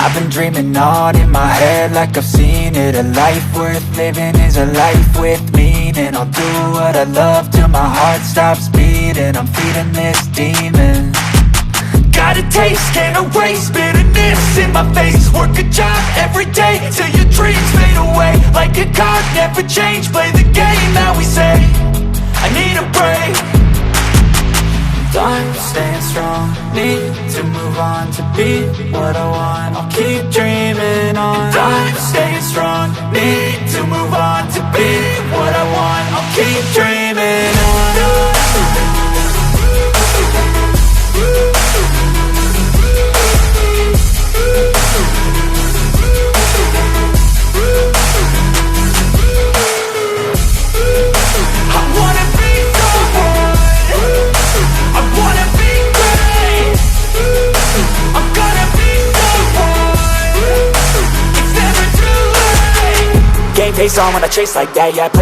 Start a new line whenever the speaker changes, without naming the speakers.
I've been dreaming on in my head like I've seen it. A life worth living is a life with meaning. I'll do what I love till my heart stops beating. I'm feeding this demon. Got a taste, can't erase bitterness in my face. Work a job every day till your dreams fade away. Like a card, never change, play the game that we say. I need a break. Done staying strong, need to move on to be what I want. I'll keep dreaming on. Done staying strong, need to move on to be what I want. I'll keep dreaming on. Game face on when I chase like that, yeah, I play